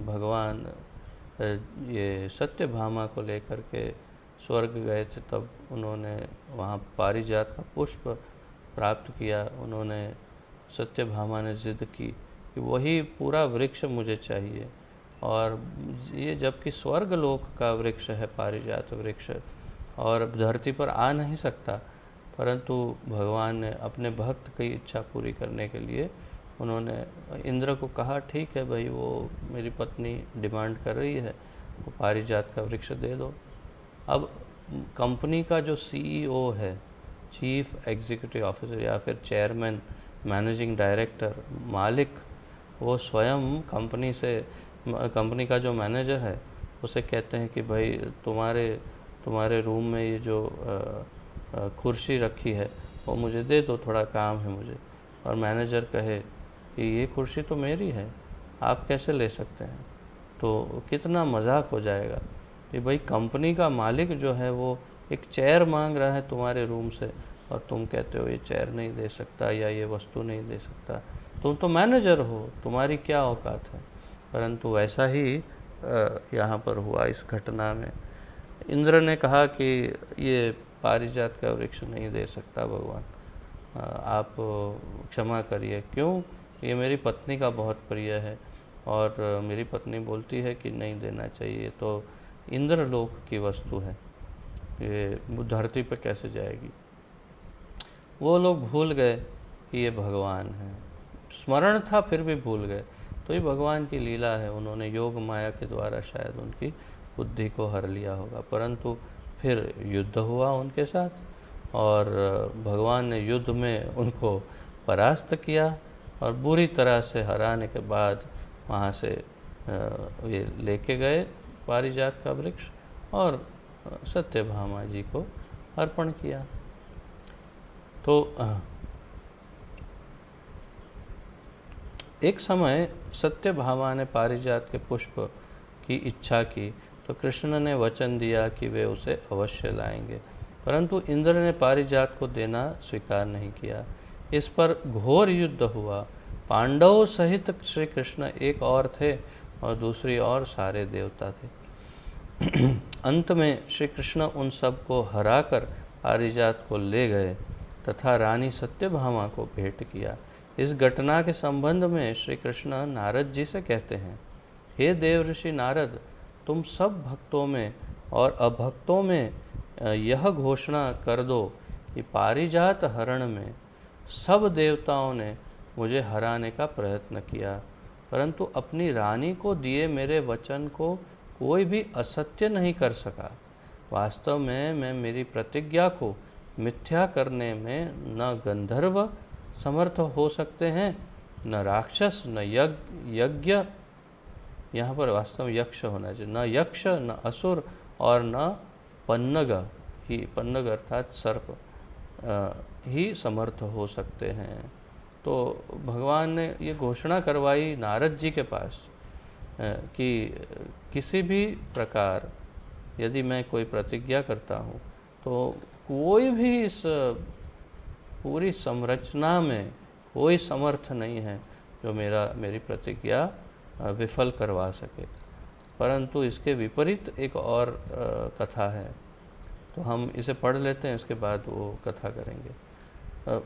Speaker 1: भगवान ये सत्यभामा को लेकर के स्वर्ग गए थे, तब उन्होंने वहाँ पारिजात का पुष्प प्राप्त किया। उन्होंने, सत्यभामा ने जिद की कि वही पूरा वृक्ष मुझे चाहिए, और ये जबकि स्वर्ग लोक का वृक्ष है पारिजात वृक्ष, और धरती पर आ नहीं सकता, परंतु भगवान ने अपने भक्त की इच्छा पूरी करने के लिए उन्होंने इंद्र को कहा, ठीक है भाई, वो मेरी पत्नी डिमांड कर रही है, वो पारिजात का वृक्ष दे दो। अब कंपनी का जो सीईओ है, चीफ एग्जीक्यूटिव ऑफिसर या फिर चेयरमैन, मैनेजिंग डायरेक्टर, मालिक, वो स्वयं कंपनी का जो मैनेजर है उसे कहते हैं कि भाई तुम्हारे रूम में ये जो कुर्सी रखी है वो मुझे दे दो, थोड़ा काम है मुझे। और मैनेजर कहे कि ये कुर्सी तो मेरी है, आप कैसे ले सकते हैं? तो कितना मजाक हो जाएगा कि भाई कंपनी का मालिक जो है वो एक चेयर मांग रहा है तुम्हारे रूम से, और तुम कहते हो ये चेयर नहीं दे सकता या ये वस्तु नहीं दे सकता। तुम तो मैनेजर हो, तुम्हारी क्या औकात है। परंतु वैसा ही यहाँ पर हुआ इस घटना में। इंद्र ने कहा कि ये पारिजात का वृक्ष नहीं दे सकता भगवान, आप क्षमा करिए। क्यों? ये मेरी पत्नी का बहुत प्रिय है और मेरी पत्नी बोलती है कि नहीं देना चाहिए, तो इंद्रलोक की वस्तु है, ये धरती पर कैसे जाएगी। वो लोग भूल गए कि ये भगवान है, स्मरण था फिर भी भूल गए। तो ये भगवान की लीला है, उन्होंने योग माया के द्वारा शायद उनकी बुद्धि को हर लिया होगा। परंतु फिर युद्ध हुआ उनके साथ और भगवान ने युद्ध में उनको परास्त किया और बुरी तरह से हराने के बाद वहाँ से ये लेके गए पारिजात का वृक्ष और सत्यभामा जी को अर्पण किया। तो एक समय सत्यभामा ने पारिजात के पुष्प की इच्छा की, तो कृष्ण ने वचन दिया कि वे उसे अवश्य लाएंगे, परंतु इंद्र ने पारिजात को देना स्वीकार नहीं किया। इस पर घोर युद्ध हुआ। पांडवों सहित श्री कृष्ण एक और थे और दूसरी ओर सारे देवता थे। अंत में श्री कृष्ण उन सब को हराकर पारिजात को ले गए तथा रानी सत्यभामा को भेंट किया। इस घटना के संबंध में श्री कृष्ण नारद जी से कहते हैं, हे देव ऋषि नारद, तुम सब भक्तों में और अभक्तों में यह घोषणा कर दो कि पारिजात हरण में सब देवताओं ने मुझे हराने का प्रयत्न किया, परंतु अपनी रानी को दिए मेरे वचन को कोई भी असत्य नहीं कर सका। वास्तव में मैं मेरी प्रतिज्ञा को मिथ्या करने में न गंधर्व समर्थ हो सकते हैं, न राक्षस, न यज्ञ, यहाँ पर वास्तव में यक्ष होना चाहिए, न यक्ष, न असुर और न पन्नग ही, पन्नग अर्थात सर्प ही समर्थ हो सकते हैं। तो भगवान ने ये घोषणा करवाई नारद जी के पास कि किसी भी प्रकार यदि मैं कोई प्रतिज्ञा करता हूँ तो कोई भी इस पूरी संरचना में कोई समर्थ नहीं है जो मेरी प्रतिज्ञा विफल करवा सके। परंतु इसके विपरीत एक और कथा है, तो हम इसे पढ़ लेते हैं, इसके बाद वो कथा करेंगे।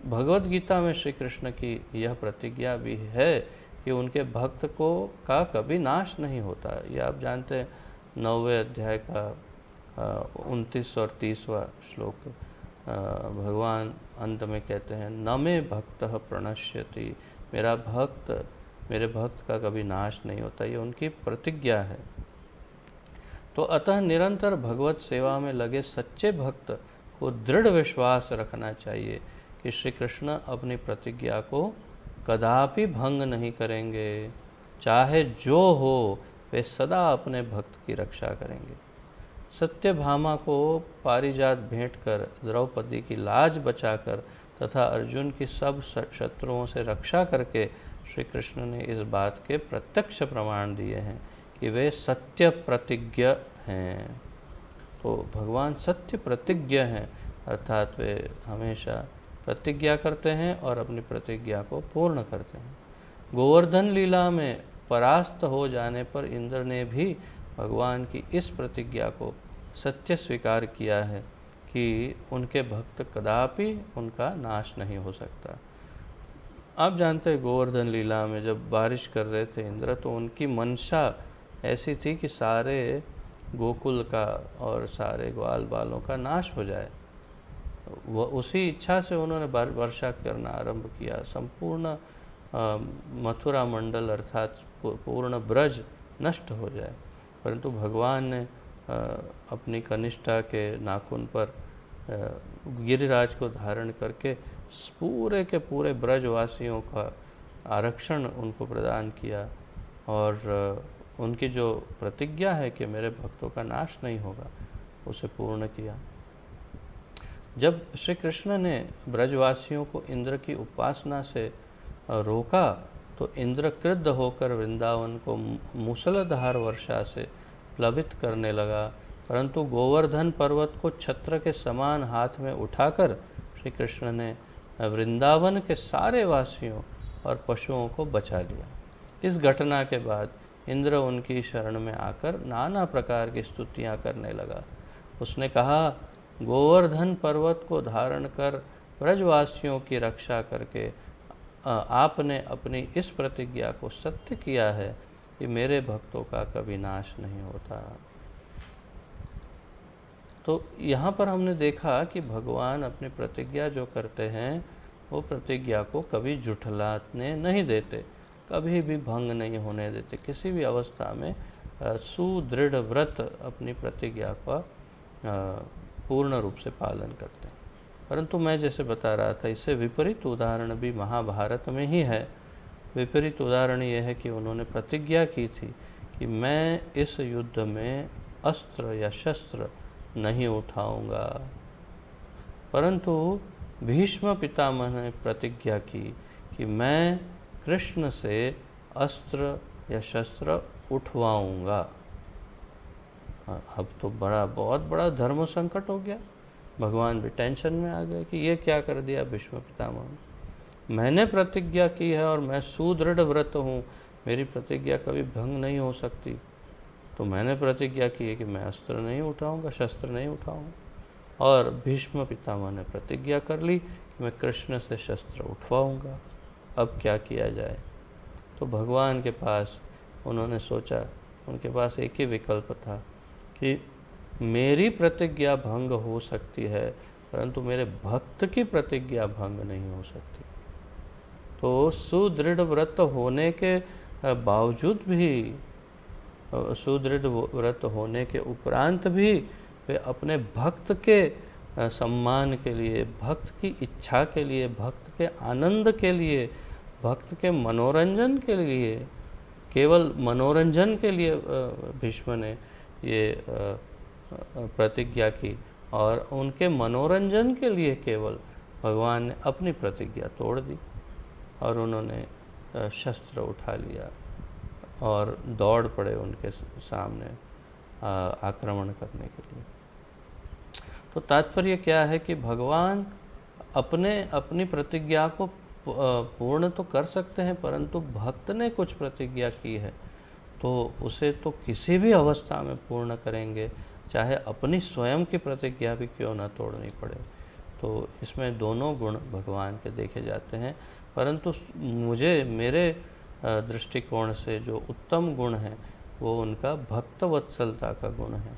Speaker 1: भगवत गीता में श्री कृष्ण की यह प्रतिज्ञा भी है कि उनके भक्त का कभी नाश नहीं होता। ये आप जानते हैं 9वें अध्याय का 29 और 30वां श्लोक भगवान अंत में कहते हैं, न मे भक्तः प्रणश्यति, मेरे भक्त का कभी नाश नहीं होता। ये उनकी प्रतिज्ञा है। तो अतः निरंतर भगवत सेवा में लगे सच्चे भक्त को दृढ़ विश्वास रखना चाहिए कि श्री कृष्ण अपनी प्रतिज्ञा को कदापि भंग नहीं करेंगे, चाहे जो हो वे सदा अपने भक्त की रक्षा करेंगे। सत्यभामा को पारिजात भेंट कर द्रौपदी की लाज बचाकर तथा अर्जुन की सब शत्रुओं से रक्षा करके श्री कृष्ण ने इस बात के प्रत्यक्ष प्रमाण दिए हैं कि वे सत्य प्रतिज्ञ हैं। तो भगवान सत्य प्रतिज्ञ हैं, अर्थात वे हमेशा प्रतिज्ञा करते हैं और अपनी प्रतिज्ञा को पूर्ण करते हैं। गोवर्धन लीला में परास्त हो जाने पर इंद्र ने भी भगवान की इस प्रतिज्ञा को सत्य स्वीकार किया है कि उनके भक्त कदापि उनका नाश नहीं हो सकता। आप जानते हैं गोवर्धन लीला में जब बारिश कर रहे थे इंद्र, तो उनकी मंशा ऐसी थी कि सारे गोकुल का और सारे ग्वाल बालों का नाश हो जाए। वह उसी इच्छा से उन्होंने वर्षा करना आरंभ किया। संपूर्ण मथुरा मंडल अर्थात पूर्ण ब्रज नष्ट हो जाए, परंतु भगवान ने अपनी कनिष्ठा के नाखून पर गिरिराज को धारण करके पूरे के पूरे ब्रजवासियों का आरक्षण उनको प्रदान किया और उनकी जो प्रतिज्ञा है कि मेरे भक्तों का नाश नहीं होगा, उसे पूर्ण किया। जब श्री कृष्ण ने ब्रजवासियों को इंद्र की उपासना से रोका तो इंद्र क्रुद्ध होकर वृंदावन को मूसलाधार वर्षा से प्लावित करने लगा, परंतु गोवर्धन पर्वत को छत्र के समान हाथ में उठाकर श्री कृष्ण ने वृंदावन के सारे वासियों और पशुओं को बचा लिया। इस घटना के बाद इंद्र उनकी शरण में आकर नाना प्रकार की स्तुतियाँ करने लगा। उसने कहा, गोवर्धन पर्वत को धारण कर ब्रजवासियों की रक्षा करके आपने अपनी इस प्रतिज्ञा को सत्य किया है कि मेरे भक्तों का कभी नाश नहीं होता। तो यहाँ पर हमने देखा कि भगवान अपनी प्रतिज्ञा जो करते हैं वो प्रतिज्ञा को कभी जुठलाने नहीं देते, कभी भी भंग नहीं होने देते, किसी भी अवस्था में सुदृढ़ व्रत अपनी प्रतिज्ञा का पूर्ण रूप से पालन करते हैं। परंतु मैं जैसे बता रहा था, इससे विपरीत उदाहरण भी महाभारत में ही है। विपरीत उदाहरण ये है कि उन्होंने प्रतिज्ञा की थी कि मैं इस युद्ध में अस्त्र या शस्त्र नहीं उठाऊंगा, परंतु भीष्म पितामह ने प्रतिज्ञा की कि मैं कृष्ण से अस्त्र या शस्त्र उठवाऊंगा। अब तो बहुत बड़ा धर्म संकट हो गया। भगवान भी टेंशन में आ गए कि ये क्या कर दिया भीष्म पितामह ने। मैंने प्रतिज्ञा की है और मैं सुदृढ़ व्रत हूँ, मेरी प्रतिज्ञा कभी भंग नहीं हो सकती। तो मैंने प्रतिज्ञा की है कि मैं अस्त्र नहीं उठाऊंगा, शस्त्र नहीं उठाऊंगा, और भीष्म पितामह ने प्रतिज्ञा कर ली कि मैं कृष्ण से शस्त्र उठवाऊंगा। अब क्या किया जाए? तो भगवान के पास उन्होंने सोचा, उनके पास एक ही विकल्प था कि मेरी प्रतिज्ञा भंग हो सकती है, परंतु मेरे भक्त की प्रतिज्ञा भंग नहीं हो सकती। तो सुदृढ़ व्रत होने के बावजूद भी, सुदृढ़ व्रत होने के उपरांत भी वे अपने भक्त के सम्मान के लिए, भक्त की इच्छा के लिए, भक्त के आनंद के लिए, भक्त के मनोरंजन के लिए, केवल मनोरंजन के लिए भीष्म ने ये प्रतिज्ञा की, और उनके मनोरंजन के लिए केवल भगवान ने अपनी प्रतिज्ञा तोड़ दी और उन्होंने शस्त्र उठा लिया और दौड़ पड़े उनके सामने आक्रमण करने के लिए। तो तात्पर्य क्या है कि भगवान अपनी प्रतिज्ञा को पूर्ण तो कर सकते हैं, परंतु भक्त ने कुछ प्रतिज्ञा की है तो उसे तो किसी भी अवस्था में पूर्ण करेंगे, चाहे अपनी स्वयं की प्रतिज्ञा भी क्यों ना तोड़नी पड़े। तो इसमें दोनों गुण भगवान के देखे जाते हैं, परंतु मेरे दृष्टिकोण से जो उत्तम गुण है वो उनका भक्तवत्सलता का गुण है।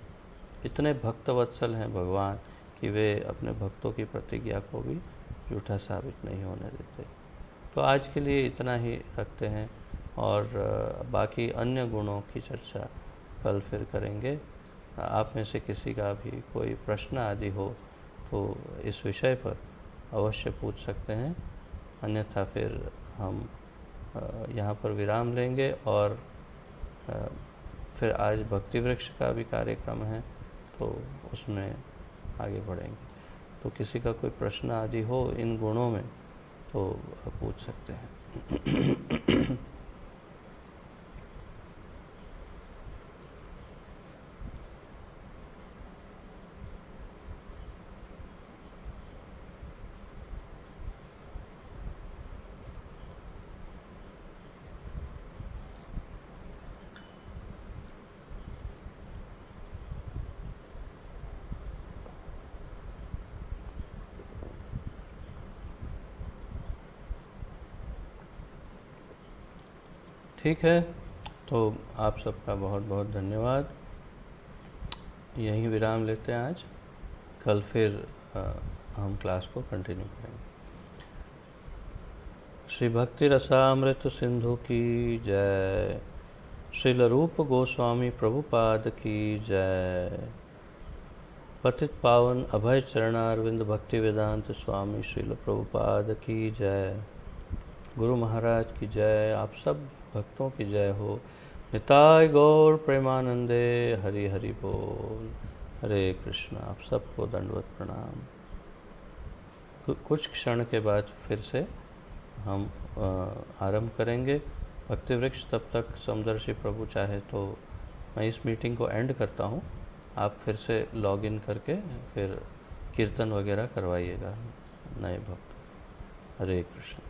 Speaker 1: इतने भक्तवत्सल हैं भगवान कि वे अपने भक्तों की प्रतिज्ञा को भी झूठा साबित नहीं होने देते। तो आज के लिए इतना ही रखते हैं और बाकी अन्य गुणों की चर्चा कल फिर करेंगे। आप में से किसी का भी कोई प्रश्न आदि हो तो इस विषय पर अवश्य पूछ सकते हैं, अन्यथा फिर हम यहाँ पर विराम लेंगे और फिर आज भक्ति वृक्ष का भी कार्यक्रम है तो उसमें आगे बढ़ेंगे। तो किसी का कोई प्रश्न आदि हो इन गुणों में तो पूछ सकते हैं। ठीक है, तो आप सबका बहुत बहुत धन्यवाद। यहीं विराम लेते हैं आज, कल फिर हम क्लास को कंटिन्यू करेंगे। श्री भक्ति रसामृत सिंधु की जय, श्रील रूप गोस्वामी प्रभुपाद की जय, पतित पावन अभय चरणारविंद भक्ति वेदांत स्वामी श्रील प्रभुपाद की जय, गुरु महाराज की जय, आप सब भक्तों की जय हो। निताय गौर प्रेमानंदे, हरि हरि बोल। हरे कृष्ण। आप सबको दंडवत प्रणाम। कुछ क्षण के बाद फिर से हम आरंभ करेंगे भक्ति वृक्ष। तब तक समदर्शी प्रभु चाहे तो मैं इस मीटिंग को एंड करता हूँ, आप फिर से लॉग इन करके फिर कीर्तन वगैरह करवाइएगा नए भक्त। हरे कृष्ण।